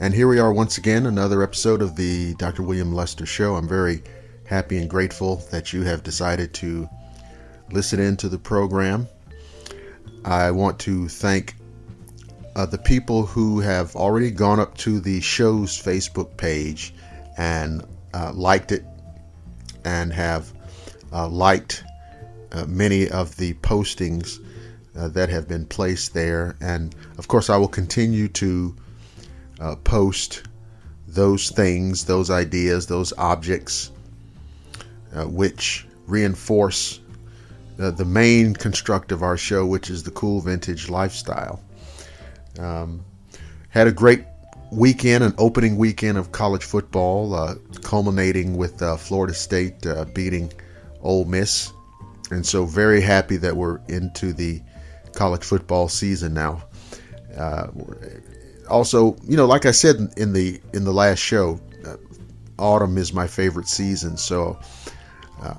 And here we are once again, another episode of the Dr. William Lester Show. I'm very happy and grateful that you have decided to listen in to the program. I want to thank the people who have already gone up to the show's Facebook page and liked it and have liked many of the postings that have been placed there. And of course, I will continue to post those things, those ideas, those objects which reinforce the main construct of our show, which is the cool vintage lifestyle. Had a great weekend, an opening weekend of college football, culminating with Florida State beating Ole Miss. And so very happy that we're into the college football season now. Also, like I said in the last show, autumn is my favorite season, so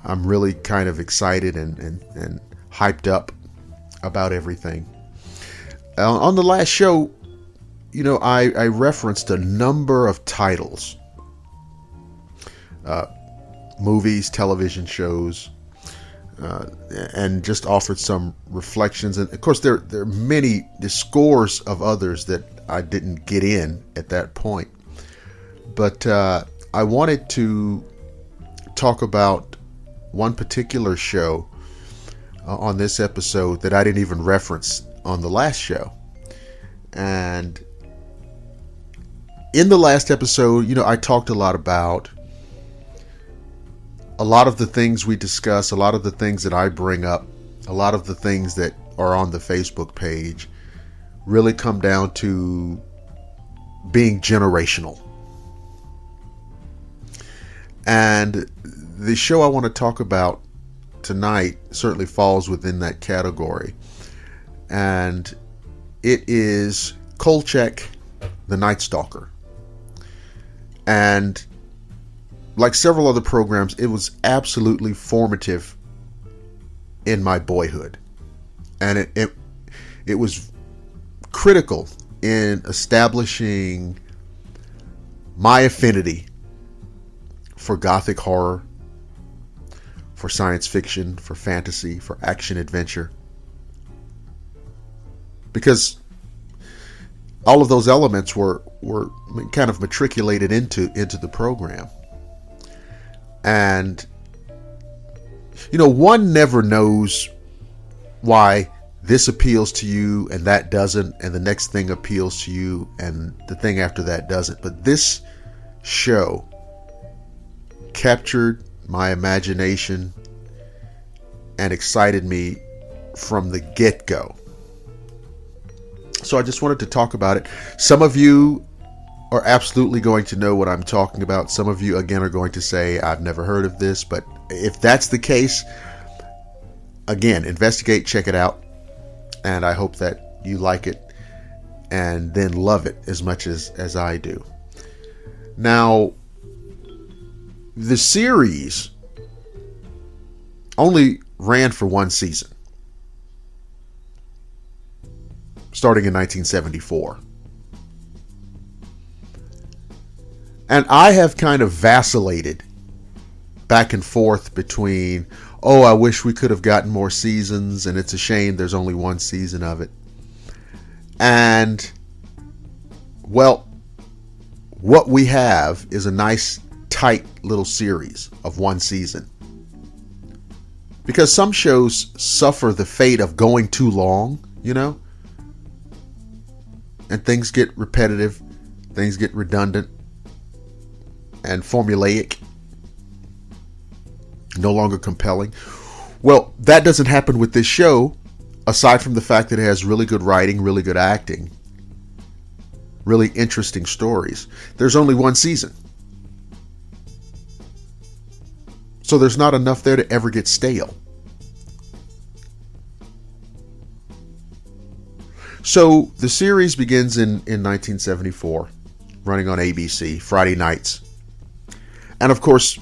I'm really kind of excited and hyped up about everything. On the last show, I referenced a number of titles, movies, television shows, and just offered some reflections. And of course, there are many, the scores of others that I didn't get in at that point. But I wanted to talk about one particular show on this episode that I didn't even reference on the last show. And in the last episode, I talked a lot about a lot of the things we discuss, a lot of the things that I bring up, a lot of the things that are on the Facebook page really come down to being generational. And the show I want to talk about tonight certainly falls within that category. And it is Kolchak, the Night Stalker. And like several other programs, it was absolutely formative in my boyhood. And it was critical in establishing my affinity for gothic horror, for science fiction, for fantasy, for action adventure. Because all of those elements were kind of matriculated into the program. And one never knows why this appeals to you and that doesn't, and the next thing appeals to you and the thing after that doesn't. But this show captured my imagination and excited me from the get-go. So I just wanted to talk about it. Some of you are absolutely going to know what I'm talking about. Some of you, again, are going to say, I've never heard of this. But if that's the case, again, investigate, check it out. And I hope that you like it and then love it as much as I do. Now, the series only ran for one season, starting in 1974. And I have kind of vacillated back and forth between, I wish we could have gotten more seasons, and it's a shame there's only one season of it. And, well, what we have is a nice, tight little series of one season. Because some shows suffer the fate of going too long, and things get repetitive, things get redundant and formulaic, no longer compelling. Well, that doesn't happen with this show, aside from the fact that it has really good writing, really good acting, really interesting stories. There's only one season. So there's not enough there to ever get stale. So the series begins in 1974, running on ABC, Friday nights. And of course,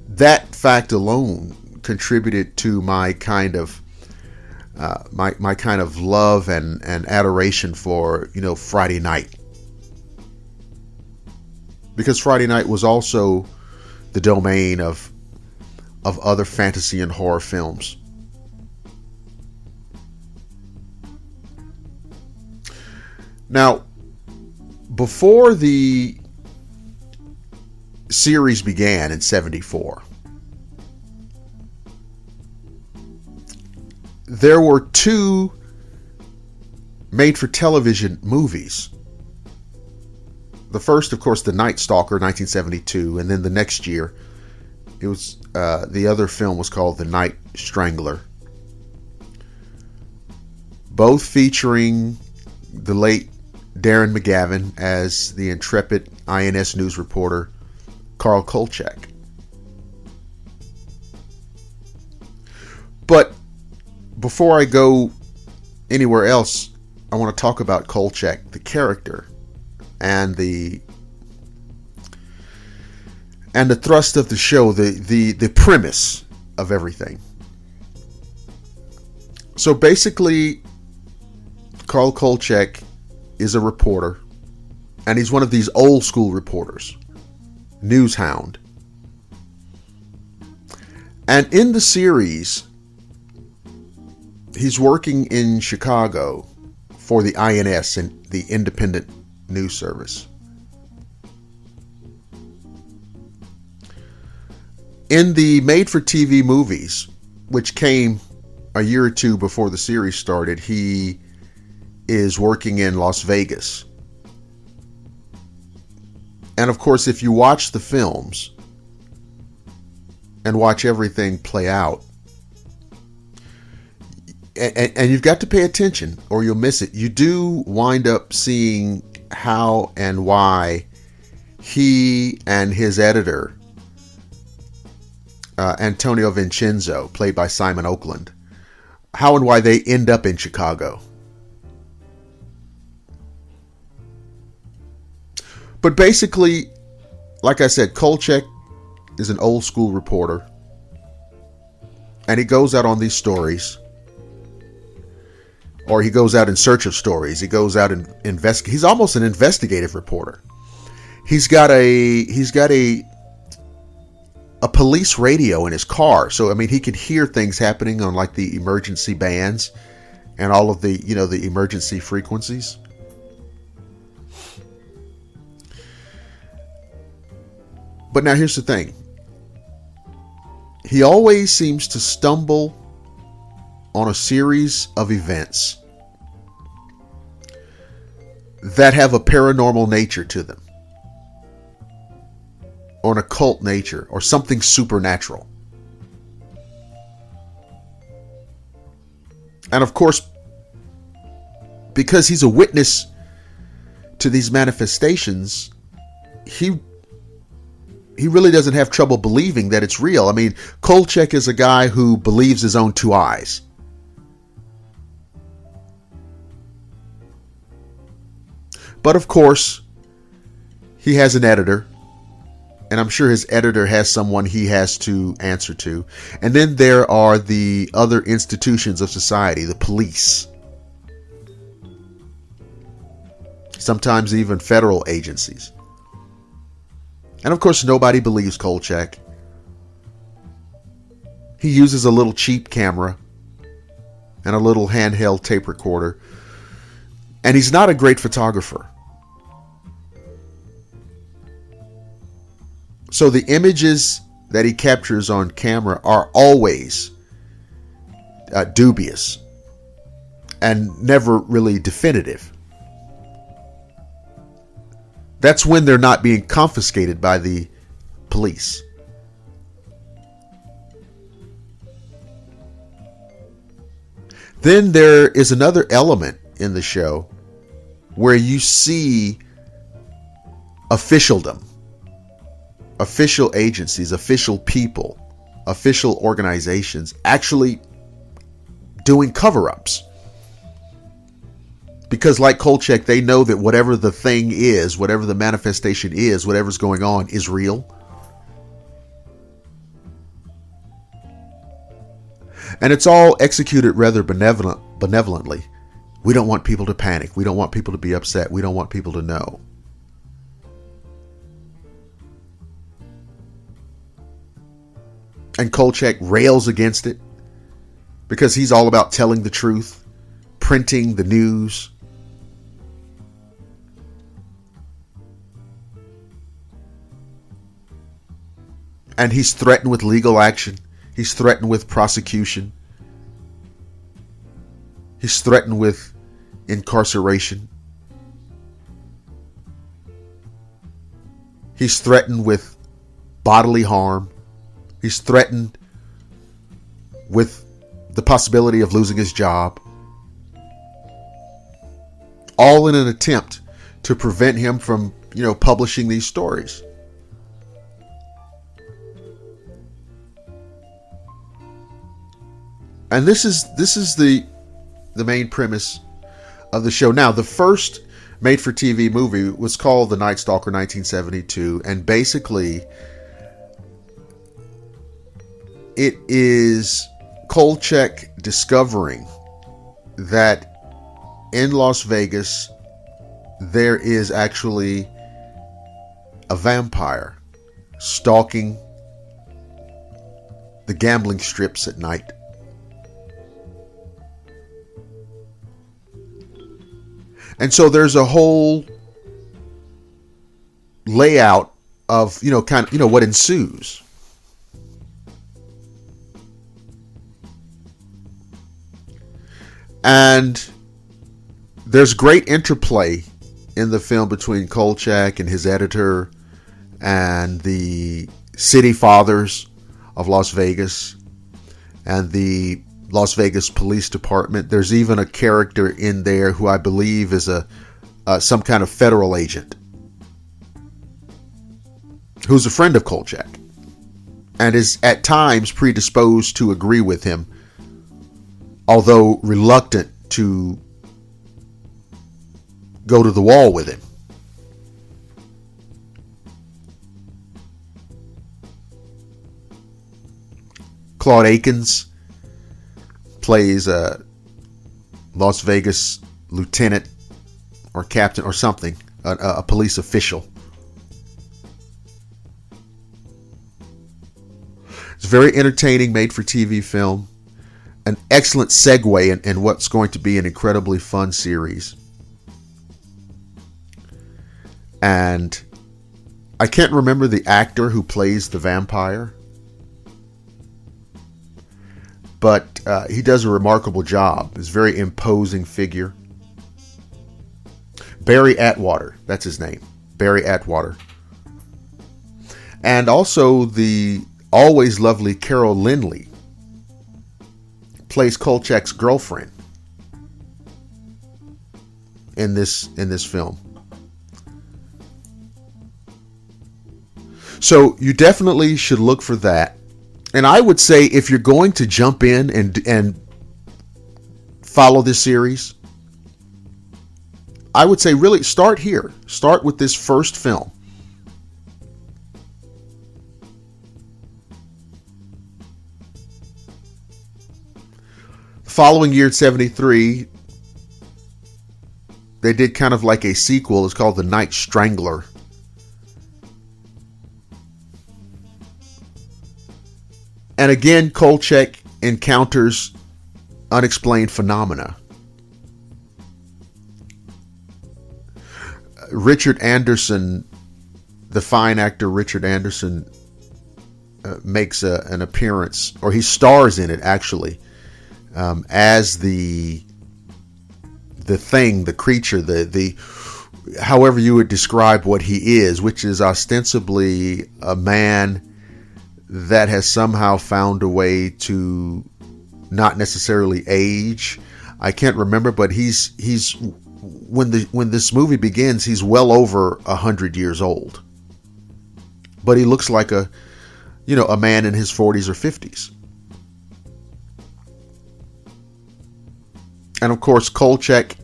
that fact alone contributed to my kind of my kind of love and adoration for Friday night because Friday night was also the domain of other fantasy and horror films. Now, before the series began in '74, there were two made-for-television movies. The first, of course, The Night Stalker, 1972, and then the next year, it was the other film was called The Night Strangler. Both featuring the late Darren McGavin as the intrepid INS news reporter Carl Kolchak. But before I go anywhere else, I want to talk about Kolchak, the character, and the thrust of the show, the premise of everything. So basically, Carl Kolchak is a reporter, and he's one of these old school reporters, news hound. And in the series, he's working in Chicago for the INS, and the Independent News Service. In the made-for-TV movies, which came a year or two before the series started, he is working in Las Vegas. And of course, if you watch the films and watch everything play out, and you've got to pay attention or you'll miss it, you do wind up seeing how and why he and his editor, Antonio Vincenzo, played by Simon Oakland, how and why they end up in Chicago. But basically, like I said, Kolchak is an old school reporter, and he goes out on these stories, or he goes out in search of stories. He goes out and investigate. He's almost an investigative reporter. He's got a police radio in his car, so I mean he could hear things happening on like the emergency bands and all of the the emergency frequencies. But now here's the thing. He always seems to stumble on a series of events that have a paranormal nature to them, or an occult nature, or something supernatural. And of course, because he's a witness to these manifestations, he really doesn't have trouble believing that it's real. I mean, Kolchak is a guy who believes his own two eyes. But of course, he has an editor, and I'm sure his editor has someone he has to answer to. And then there are the other institutions of society, the police, sometimes even federal agencies. And of course, nobody believes Kolchak. He uses a little cheap camera and a little handheld tape recorder. And he's not a great photographer. So the images that he captures on camera are always dubious and never really definitive. That's when they're not being confiscated by the police. Then there is another element in the show where you see officialdom, official agencies, official people, official organizations actually doing cover-ups. Because like Kolchak, they know that whatever the thing is, whatever the manifestation is, whatever's going on is real. And it's all executed rather benevolently. We don't want people to panic. We don't want people to be upset. We don't want people to know. Kolchak rails against it because he's all about telling the truth, printing the news. And he's threatened with legal action. He's threatened with prosecution. He's threatened with incarceration. He's threatened with bodily harm. He's threatened with the possibility of losing his job. All in an attempt to prevent him from, publishing these stories. And this is the main premise of the show. Now, the first made-for-TV movie was called The Night Stalker 1972, and basically it is Kolchak discovering that in Las Vegas there is actually a vampire stalking the gambling strips at night. And so there's a whole layout of, what ensues. And there's great interplay in the film between Kolchak and his editor and the city fathers of Las Vegas and the Las Vegas Police Department. There's even a character in there who I believe is some kind of federal agent who's a friend of Kolchak and is at times predisposed to agree with him, although reluctant to go to the wall with him. Claude Akins plays a Las Vegas lieutenant or captain or something, a police official. It's a very entertaining made-for-TV film, an excellent segue in what's going to be an incredibly fun series. And I can't remember the actor who plays the vampire, but he does a remarkable job. He's a very imposing figure. Barry Atwater, that's his name. Barry Atwater. And also the always lovely Carol Lindley plays Kolchak's girlfriend in this film. So you definitely should look for that. And I would say if you're going to jump in and follow this series, I would say really start here. Start with this first film. The following year, 1973, they did kind of like a sequel. It's called The Night Strangler. And again, Kolchak encounters unexplained phenomena. Richard Anderson, the fine actor Richard Anderson, makes an appearance, or he stars in it actually, as the thing, the creature, the however you would describe what he is, which is ostensibly a man that has somehow found a way to not necessarily age. I can't remember, but he's when this movie begins, he's well over 100 years old. But he looks like a man in his 40s or 50s. And of course, Kolchak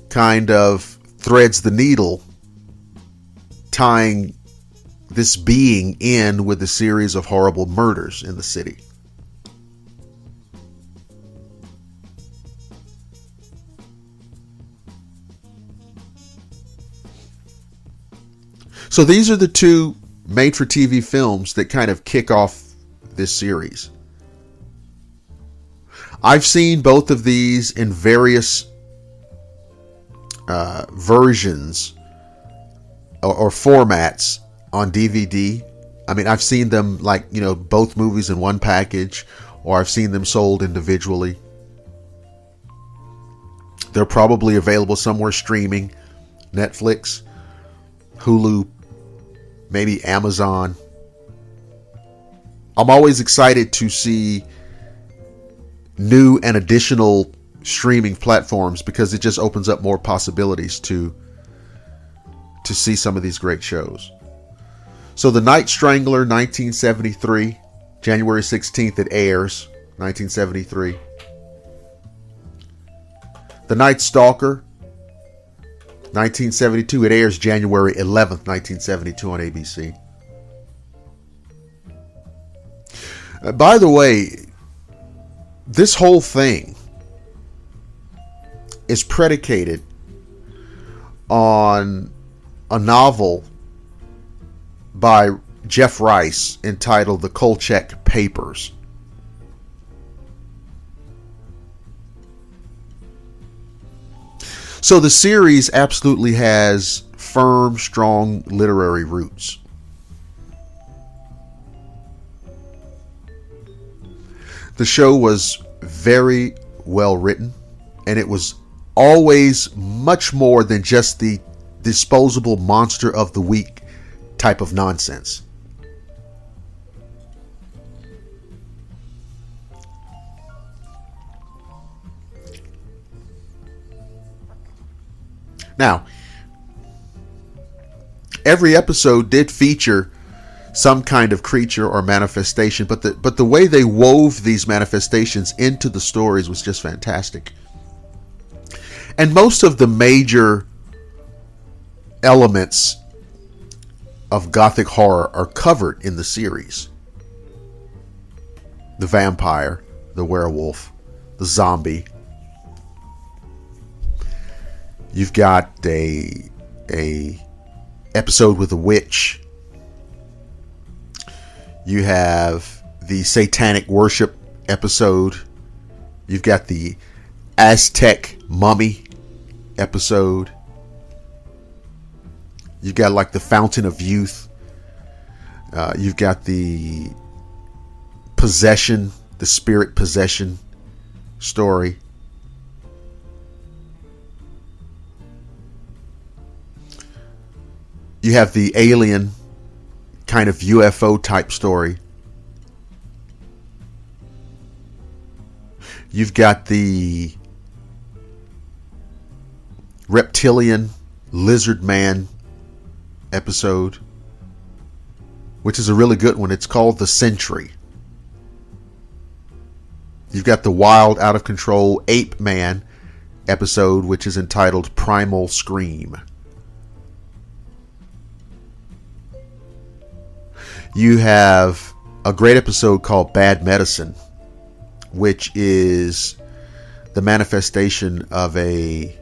kind of threads the needle, tying this being in with a series of horrible murders in the city. So these are the two made-for-TV films that kind of kick off this series. I've seen both of these in various versions or formats on DVD. I mean, I've seen them like, both movies in one package, or I've seen them sold individually. They're probably available somewhere streaming. Netflix, Hulu, maybe Amazon. I'm always excited to see new and additional streaming platforms because it just opens up more possibilities to see some of these great shows. So The Night Strangler, 1973, January 16th it airs, 1973. The Night Stalker, 1972, it airs January 11th, 1972 on ABC. By the way, this whole thing is predicated on a novel by Jeff Rice entitled The Kolchak Papers. So the series absolutely has firm, strong literary roots. The show was very well written, and it was always much more than just the disposable monster of the week type of nonsense. Now, every episode did feature some kind of creature or manifestation, but the way they wove these manifestations into the stories was just fantastic. And most of the major elements of Gothic horror are covered in the series. The vampire, the werewolf, the zombie. You've got a episode with a witch. You have the satanic worship episode. You've got the Aztec mummy episode. You've got like the Fountain of Youth. You've got the possession, the spirit possession story. You have the alien kind of UFO type story. You've got the reptilian lizard man episode, which is a really good one. It's called The Sentry. You've got the wild, out of control ape man episode, which is entitled Primal Scream. You have a great episode called Bad Medicine, which is the manifestation of a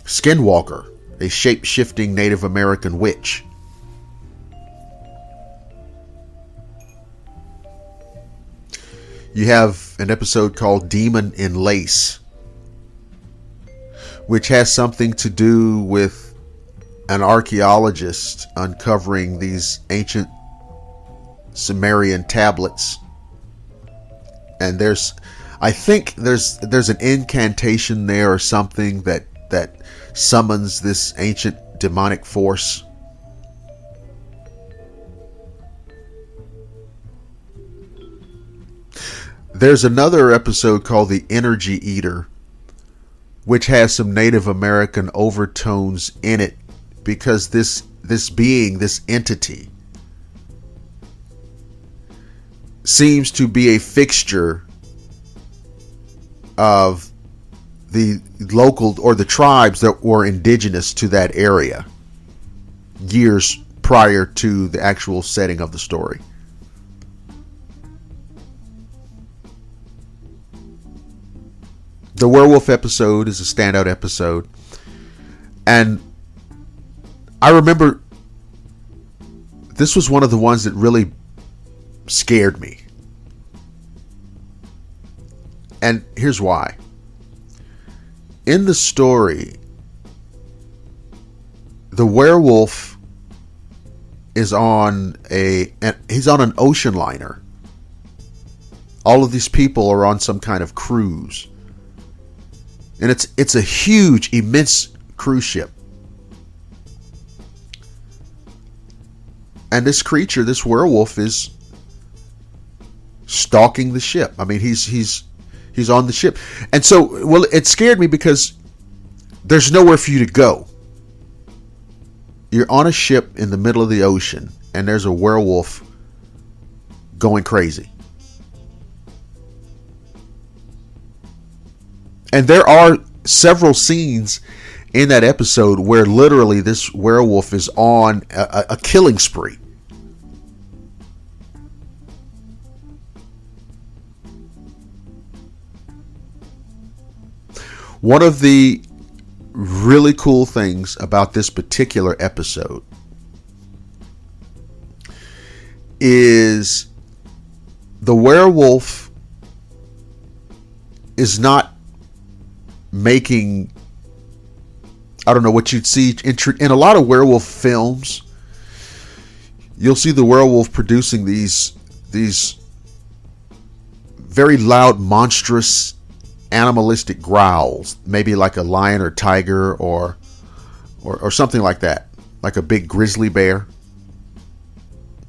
skinwalker, a shape-shifting Native American witch. You have an episode called Demon in Lace, which has something to do with an archaeologist uncovering these ancient Sumerian tablets. And I think there's an incantation there or something that summons this ancient demonic force. There's another episode called The Energy Eater, which has some Native American overtones in it, because this being, this entity, seems to be a fixture of the local or the tribes that were indigenous to that area years prior to the actual setting of the story. The werewolf episode is a standout episode, and I remember this was one of the ones that really scared me. And here's why. In the story, the werewolf is he's on an ocean liner. All of these people are on some kind of cruise. And it's a huge, immense cruise ship. And this creature, this werewolf, is stalking the ship. I mean, he's on the ship. And so, well, it scared me because there's nowhere for you to go. You're on a ship in the middle of the ocean, and there's a werewolf going crazy. And there are several scenes in that episode where literally this werewolf is on a killing spree. One of the really cool things about this particular episode is the werewolf is not making, I don't know what you'd see in a lot of werewolf films. You'll see the werewolf producing these very loud, monstrous, animalistic growls, maybe like a lion or tiger or something like that, like a big grizzly bear.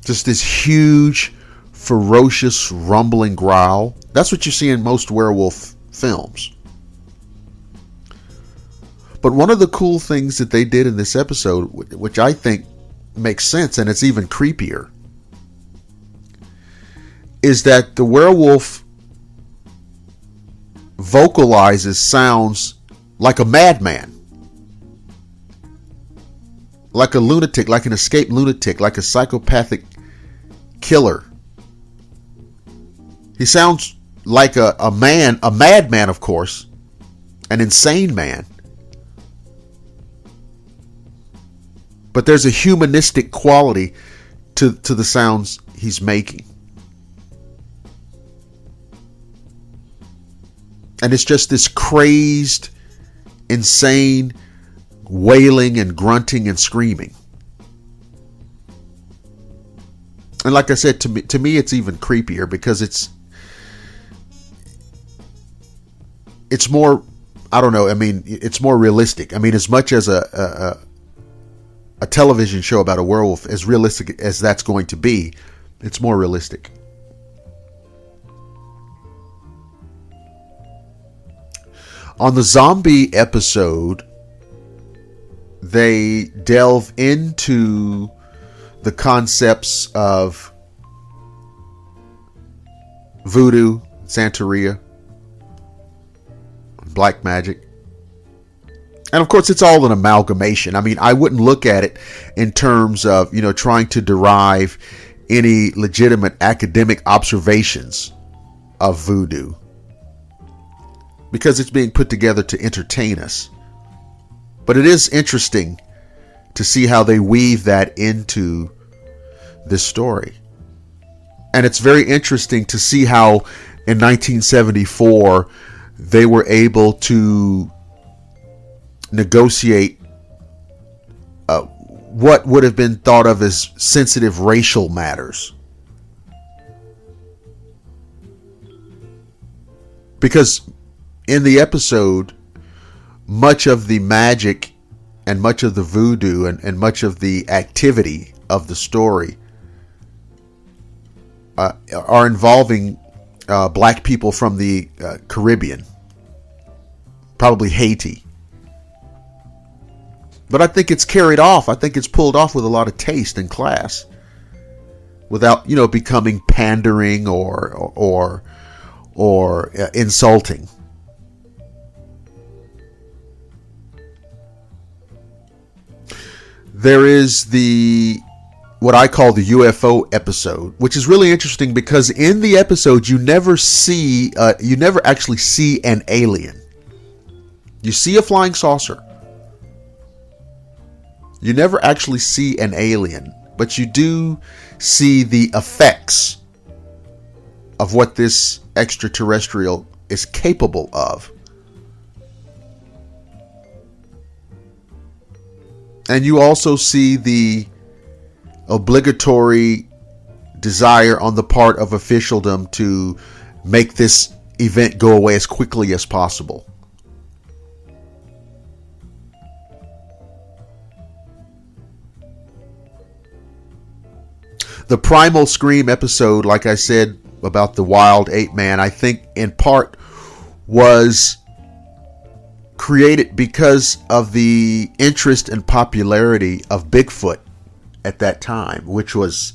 Just this huge, ferocious, rumbling growl. That's what you see in most werewolf films. But one of the cool things that they did in this episode, which I think makes sense, and it's even creepier, is that the werewolf vocalizes sounds like a madman, like a lunatic, like an escaped lunatic, like a psychopathic killer. He sounds like a madman, of course, an insane man. But there's a humanistic quality to the sounds he's making. And it's just this crazed, insane wailing and grunting and screaming. And like I said, to me it's even creepier because it's more, I don't know, I mean, it's more realistic. I mean, as much as a television show about a werewolf, as realistic as that's going to be, it's more realistic. On the zombie episode, they delve into the concepts of voodoo, Santeria, black magic. And of course, it's all an amalgamation. I mean, I wouldn't look at it in terms of, trying to derive any legitimate academic observations of voodoo, because it's being put together to entertain us. But it is interesting to see how they weave that into this story. And it's very interesting to see how in 1974 they were able to negotiate what would have been thought of as sensitive racial matters. Because in the episode, much of the magic and much of the voodoo and much of the activity of the story are involving black people from the Caribbean, probably Haiti. But I think it's carried off. I think it's pulled off with a lot of taste and class, without becoming pandering or insulting. There is what I call the UFO episode, which is really interesting because in the episode you never actually see an alien. You see a flying saucer. You never actually see an alien, but you do see the effects of what this extraterrestrial is capable of. And you also see the obligatory desire on the part of officialdom to make this event go away as quickly as possible. The Primal Scream episode, like I said about the wild ape man, I think in part was created because of the interest and popularity of Bigfoot at that time, which was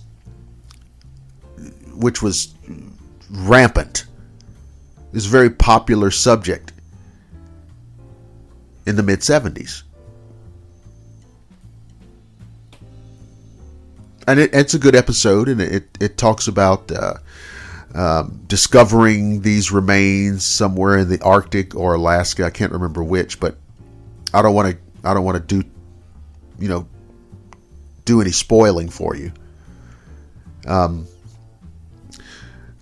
rampant. It was a very popular subject in the mid-70s. And it's a good episode, and it talks about discovering these remains somewhere in the Arctic or Alaska. I can't remember which, but I don't want to do any spoiling for you.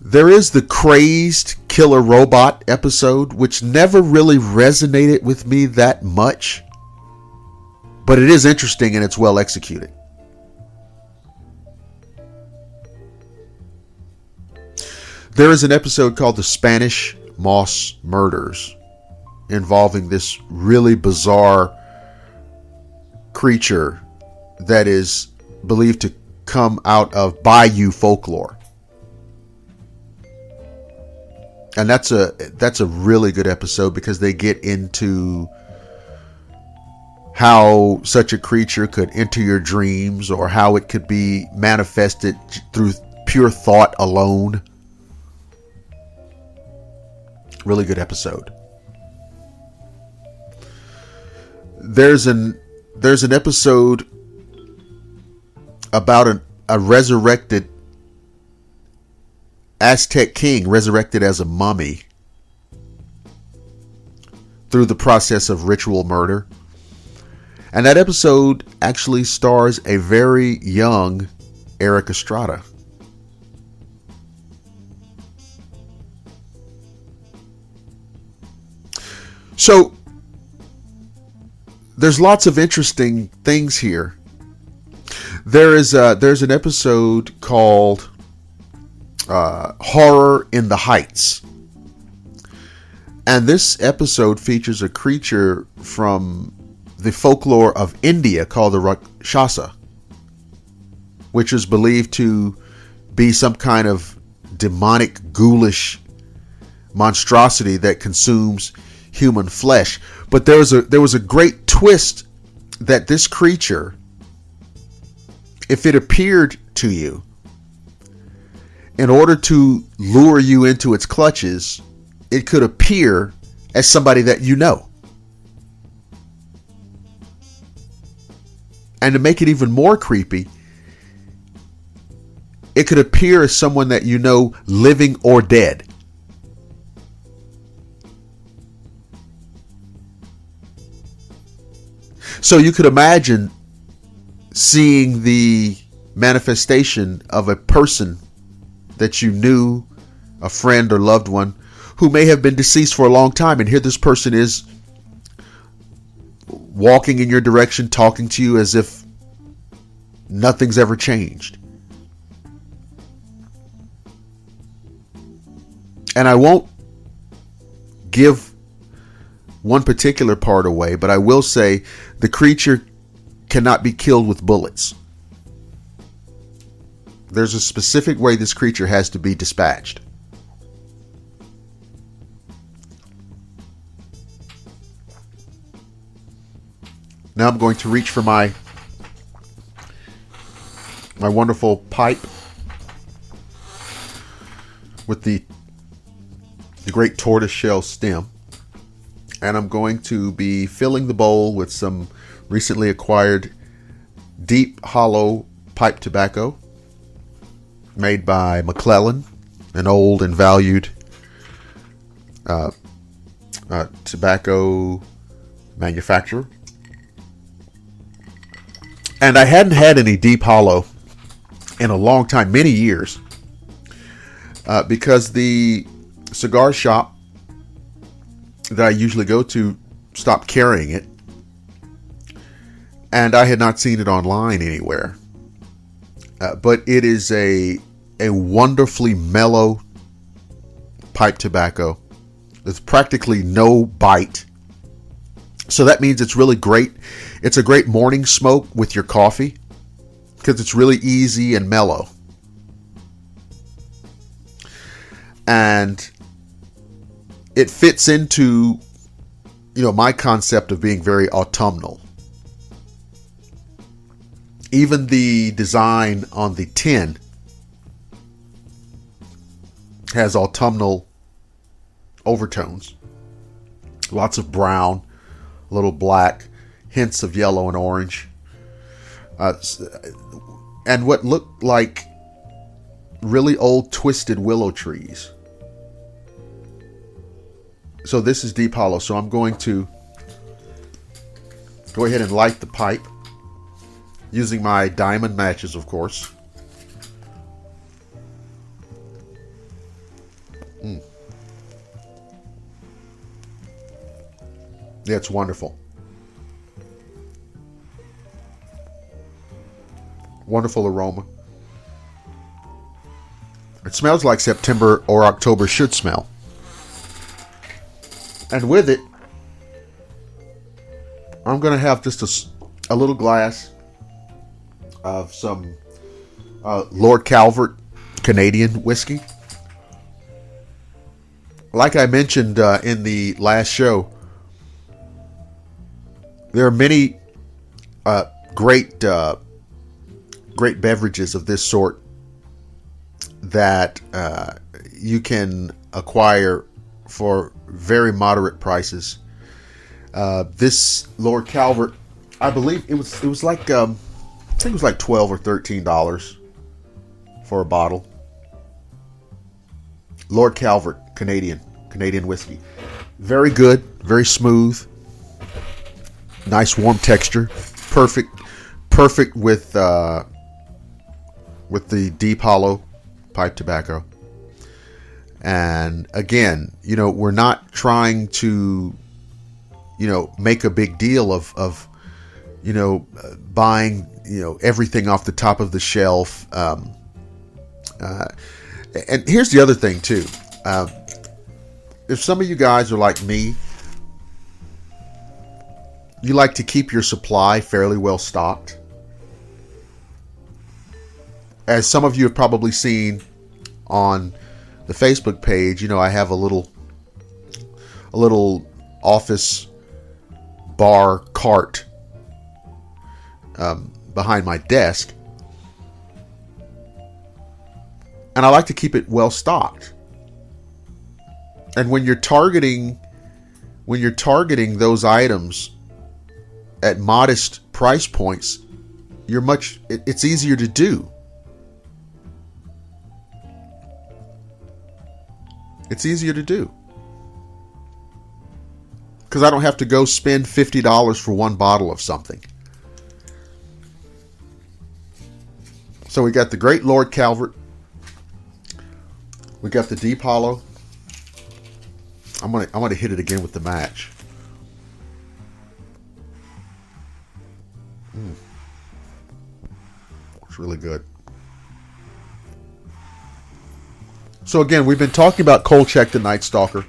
There is the Crazed Killer Robot episode, which never really resonated with me that much, but it is interesting and it's well executed. There is an episode called The Spanish Moss Murders, involving this really bizarre creature that is believed to come out of Bayou folklore. And that's a really good episode because they get into how such a creature could enter your dreams, or how it could be manifested through pure thought alone. Really good episode. There's an episode about a resurrected Aztec king, resurrected as a mummy through the process of ritual murder. And that episode actually stars a very young Eric Estrada. So there's lots of interesting things here. There's an episode called Horror in the Heights. And this episode features a creature from the folklore of India called the Rakshasa, which is believed to be some kind of demonic, ghoulish monstrosity that consumes human flesh. But there was a great twist that this creature, if it appeared to you, in order to lure you into its clutches, it could appear as somebody that you know. And to make it even more creepy, it could appear as someone that you know, living or dead. So you could imagine seeing the manifestation of a person that you knew, a friend or loved one, who may have been deceased for a long time, and here this person is walking in your direction, talking to you as if nothing's ever changed. And I won't give one particular part away, but I will say the creature cannot be killed with bullets. There's a specific way this creature has to be dispatched. Now I'm going to reach for my wonderful pipe with the great tortoiseshell stem. And I'm going to be filling the bowl with some recently acquired deep hollow pipe tobacco made by McClellan, an old and valued tobacco manufacturer. And I hadn't had any deep hollow in a long time, many years. because the cigar shop that I usually go to stopped carrying it, and I had not seen it online anywhere. But it is a wonderfully mellow pipe tobacco. There's practically no bite. So that means it's really great. It's a great morning smoke with your coffee because it's really easy and mellow. And it fits into, my concept of being very autumnal. Even the design on the tin has autumnal overtones. Lots of brown, a little black, hints of yellow and orange. And what looked like really old twisted willow trees. So this is deep hollow. So I'm going to go ahead and light the pipe using my diamond matches, of course. Yeah, it's wonderful. Wonderful aroma. It smells like September or October should smell. And with it, I'm going to have just a little glass of some Lord Calvert Canadian Whisky. Like I mentioned in the last show, there are many great beverages of this sort that you can acquire for very moderate prices. This Lord Calvert, I believe it was like I think it was like $12 or $13 for a bottle. Lord Calvert Canadian Whisky, very good, very smooth, nice warm texture, perfect with the deep hollow pipe tobacco. And again, we're not trying to, make a big deal of buying, everything off the top of the shelf. And here's the other thing too. If some of you guys are like me, you like to keep your supply fairly well stocked. As some of you have probably seen on the Facebook page, I have a little office bar cart behind my desk, and I like to keep it well stocked. And when you're targeting those items at modest price points, it's easier to do. It's easier to do. Because I don't have to go spend $50 for one bottle of something. So we got the great Lord Calvert. We got the deep hollow. I'm gonna hit it again with the match. It's really good. So again, we've been talking about Kolchak the Night Stalker.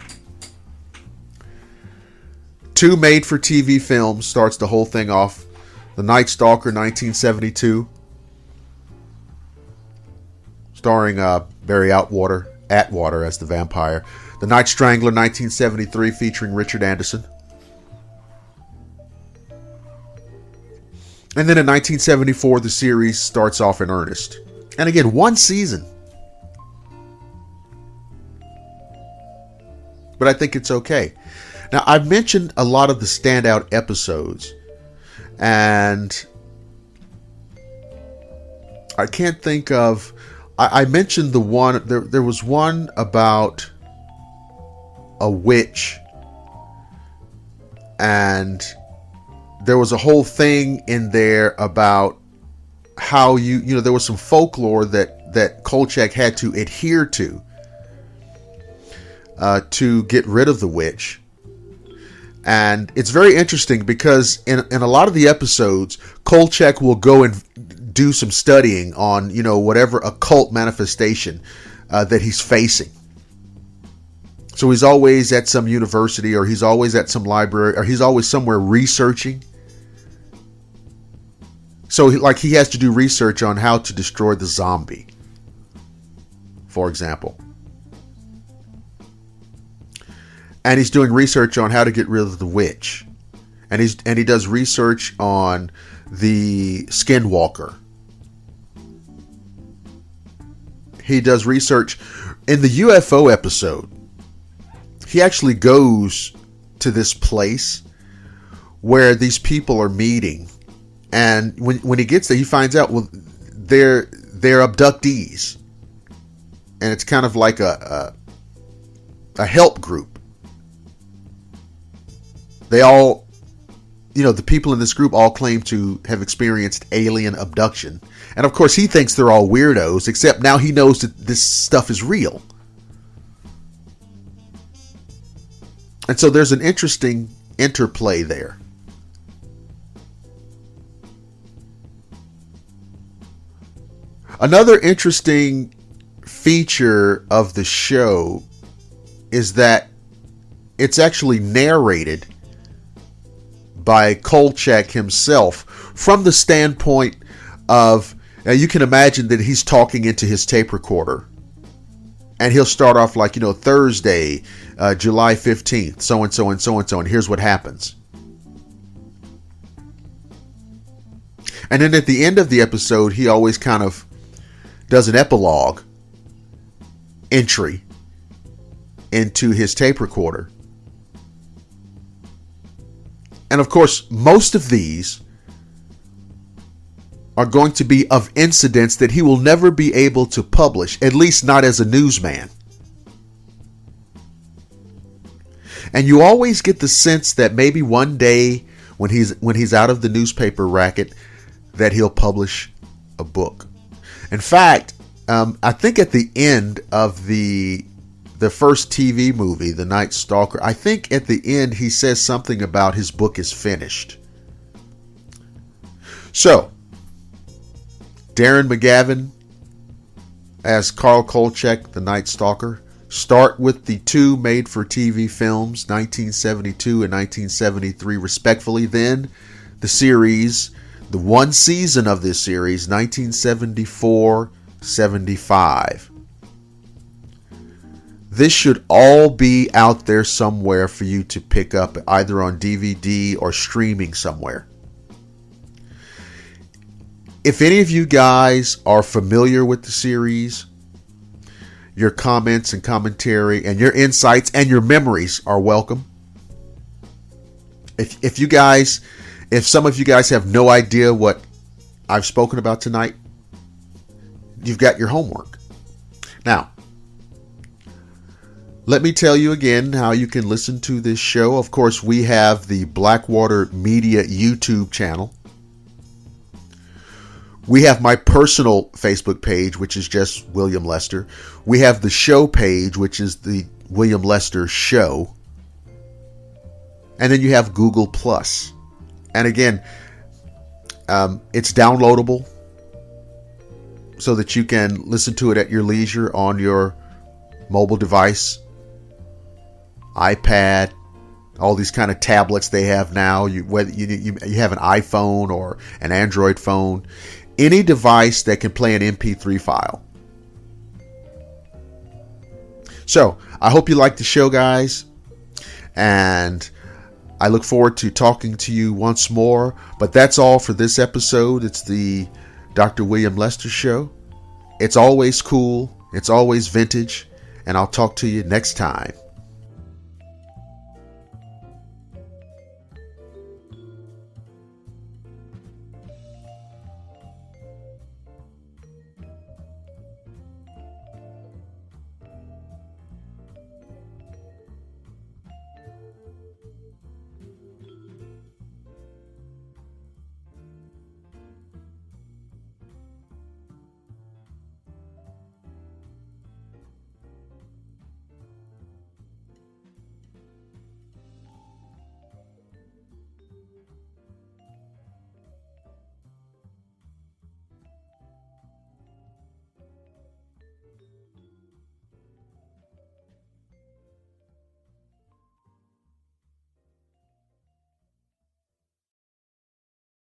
2 made-for-TV films starts the whole thing off. The Night Stalker, 1972, starring Barry Atwater as the vampire. The Night Strangler, 1973, featuring Richard Anderson. And then in 1974, the series starts off in earnest. And again, 1 season. But I think it's okay. Now, I've mentioned a lot of the standout episodes, and I can't think of... I mentioned the one... There was one about a witch, and there was a whole thing in there about how there was some folklore that Kolchak had to adhere to to get rid of the witch. And it's very interesting because in a lot of the episodes, Kolchak will go and do some studying on, whatever occult manifestation that he's facing. So he's always at some university, or he's always at some library, or he's always somewhere researching. So he has to do research on how to destroy the zombie, for example. And he's doing research on how to get rid of the witch. And he does research on the skinwalker. He does research in the UFO episode. He actually goes to this place where these people are meeting. And when he gets there, he finds out, well, they're abductees. And it's kind of like a help group. They all, the people in this group all claim to have experienced alien abduction. And of course, he thinks they're all weirdos, except now he knows that this stuff is real. And so there's an interesting interplay there. Another interesting feature of the show is that it's actually narrated by Kolchak himself from the standpoint of, now you can imagine that he's talking into his tape recorder. And he'll start off like, Thursday, July 15th, so-and-so and so-and-so, and here's what happens. And then at the end of the episode, he always kind of does an epilogue entry into his tape recorder. And of course, most of these are going to be of incidents that he will never be able to publish, at least not as a newsman. And you always get the sense that maybe one day when he's out of the newspaper racket, that he'll publish a book. In fact, I think at the end of the first TV movie, The Night Stalker, I think at the end he says something about his book is finished. So, Darren McGavin as Carl Kolchak, The Night Stalker. Start with the two made-for-TV films, 1972 and 1973 respectively. Then the series, the one season of this series, 1974-75. This should all be out there somewhere for you to pick up, either on DVD or streaming somewhere. If any of you guys are familiar with the series, your comments and commentary and your insights and your memories are welcome. If some of you guys have no idea what I've spoken about tonight, you've got your homework. Now, let me tell you again how you can listen to this show. Of course, we have the Blackwater Media YouTube channel. We have my personal Facebook page, which is just William Lester. We have the show page, which is the William Lester Show. And then you have Google+. And again, it's downloadable so that you can listen to it at your leisure on your mobile device, iPad, all these kind of tablets they have now. Whether you have an iPhone or an Android phone, any device that can play an MP3 file. So, I hope you like the show, guys. And I look forward to talking to you once more. But that's all for this episode. It's the Dr. William Lester Show. It's always cool. It's always vintage. And I'll talk to you next time.